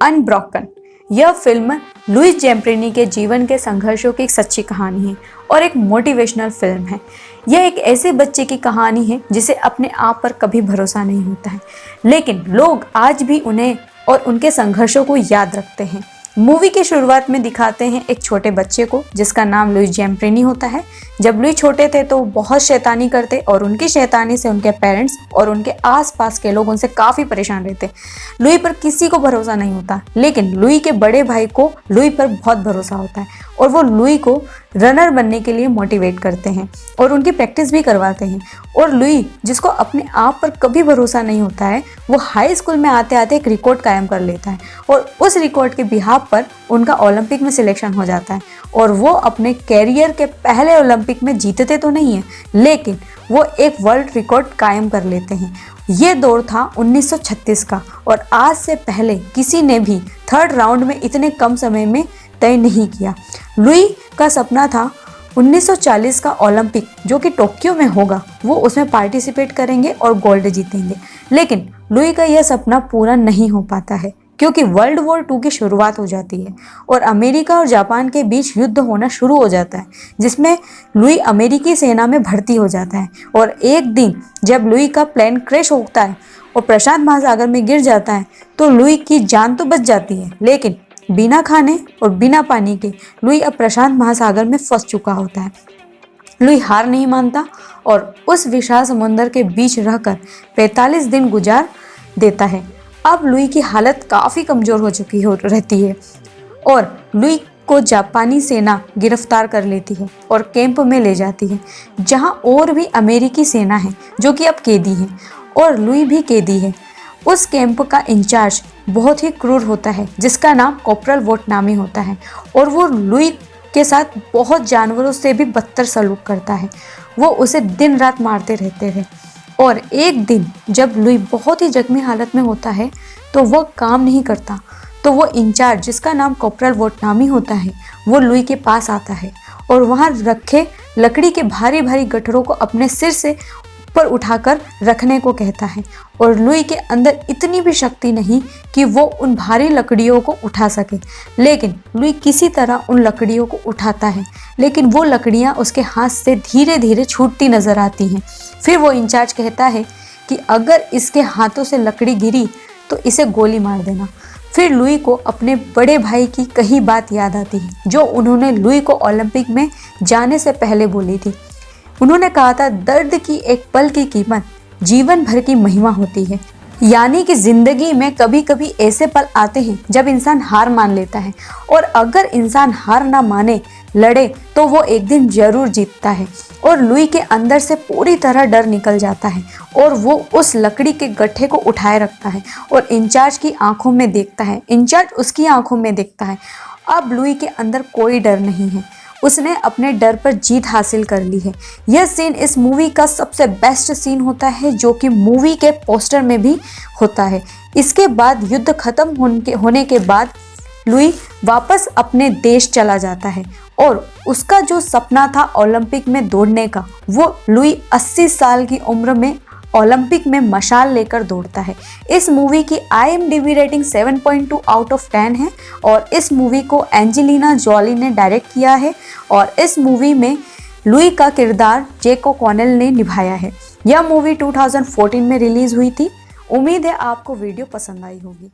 Unbroken. यह film Louis जैम्पेनी के जीवन के संघर्षों की एक सच्ची कहानी है और एक मोटिवेशनल फिल्म है। यह एक ऐसे बच्चे की कहानी है जिसे अपने आप पर कभी भरोसा नहीं होता है, लेकिन लोग आज भी उन्हें और उनके संघर्षों को याद रखते हैं। मूवी की शुरुआत में दिखाते हैं एक छोटे बच्चे को जिसका नाम लुई जैम्पेनी होता है। जब लुई छोटे थे तो वो बहुत शैतानी करते और उनकी शैतानी से उनके पेरेंट्स और उनके आसपास के लोग उनसे काफ़ी परेशान रहते। लुई पर किसी को भरोसा नहीं होता, लेकिन लुई के बड़े भाई को लुई पर बहुत भरोसा होता है और वो लुई को रनर बनने के लिए मोटिवेट करते हैं और उनकी प्रैक्टिस भी करवाते हैं। और लुई, जिसको अपने आप पर कभी भरोसा नहीं होता है, वो हाई स्कूल में आते आते एक रिकॉर्ड कायम कर लेता है और उस रिकॉर्ड के बिहाफ पर उनका ओलंपिक में सिलेक्शन हो जाता है और वो अपने कैरियर के पहले ओलंपिक में जीतते तो नहीं है, लेकिन वो एक वर्ल्ड रिकॉर्ड कायम कर लेते हैं। ये दौर था 1936 का और आज से पहले किसी ने भी थर्ड राउंड में इतने कम समय में तय नहीं किया। लुई का सपना था 1940 का ओलंपिक जो कि टोक्यो में होगा, वो उसमें पार्टिसिपेट करेंगे और गोल्ड जीतेंगे। लेकिन लुई का यह सपना पूरा नहीं हो पाता है क्योंकि वर्ल्ड वॉर 2 की शुरुआत हो जाती है और अमेरिका और जापान के बीच युद्ध होना शुरू हो जाता है, जिसमें लुई अमेरिकी सेना में भर्ती हो जाता है। और एक दिन जब लुई का प्लेन क्रैश होता है और प्रशांत महासागर में गिर जाता है तो लुई की जान तो बच जाती है, लेकिन बिना खाने और बिना पानी के लुई अब प्रशांत महासागर में फंस चुका होता है। लुई हार नहीं मानता और उस विशाल समुद्र के बीच रहकर 45 दिन गुजार देता है। अब लुई की हालत काफ़ी कमज़ोर हो चुकी रहती है और लुई को जापानी सेना गिरफ्तार कर लेती है और कैंप में ले जाती है, जहां और भी अमेरिकी सेना है जो कि अब कैदी है और लुई भी कैदी है। उस कैंप का इंचार्ज बहुत ही क्रूर होता है जिसका नाम कॉर्पोरल वोटनामी होता है और वो लुई के साथ बहुत जानवरों से भी बदतर सलूक करता है। वो उसे दिन रात मारते रहते हैं और एक दिन जब लुई बहुत ही जख्मी हालत में होता है तो वह काम नहीं करता, तो वो इंचार्ज जिसका नाम कॉर्पोरल वोटनामी होता है वो लुई के पास आता है और वहाँ रखे लकड़ी के भारी भारी गट्ठरों को अपने सिर से ऊपर उठाकर रखने को कहता है और लुई के अंदर इतनी भी शक्ति नहीं कि वो उन भारी लकड़ियों को उठा सके, लेकिन लुई किसी तरह उन लकड़ियों को उठाता है, लेकिन वो लकड़ियाँ उसके हाथ से धीरे धीरे छूटती नजर आती हैं। फिर वो इंचार्ज कहता है कि अगर इसके हाथों से लकड़ी गिरी तो इसे गोली मार देना। फिर लुई को अपने बड़े भाई की कही बात याद आती है जो उन्होंने लुई को ओलंपिक में जाने से पहले बोली थी। उन्होंने कहा था, दर्द की एक पल की कीमत जीवन भर की महिमा होती है। यानी कि जिंदगी में कभी कभी ऐसे पल आते हैं जब इंसान हार मान लेता है और अगर इंसान हार ना माने, लड़े, तो वो एक दिन जरूर जीतता है। और लुई के अंदर से पूरी तरह डर निकल जाता है और वो उस लकड़ी के गट्ठे को उठाए रखता है और इंचार्ज की आंखों में देखता है। इंचार्ज उसकी आंखों में देखता है। अब लुई के अंदर कोई डर नहीं है, उसने अपने डर पर जीत हासिल कर ली है। यह सीन इस मूवी का सबसे बेस्ट सीन होता है जो कि मूवी के पोस्टर में भी होता है। इसके बाद युद्ध खत्म होने के बाद लुई वापस अपने देश चला जाता है और उसका जो सपना था ओलंपिक में दौड़ने का, वो लुई 80 साल की उम्र में ओलंपिक में मशाल लेकर दौड़ता है। इस मूवी की IMDb रेटिंग 7.2 आउट ऑफ 10 है और इस मूवी को एंजेलिना जॉली ने डायरेक्ट किया है और इस मूवी में लुई का किरदार जैक ओकॉनेल ने निभाया है। यह मूवी 2014 में रिलीज हुई थी। उम्मीद है आपको वीडियो पसंद आई होगी।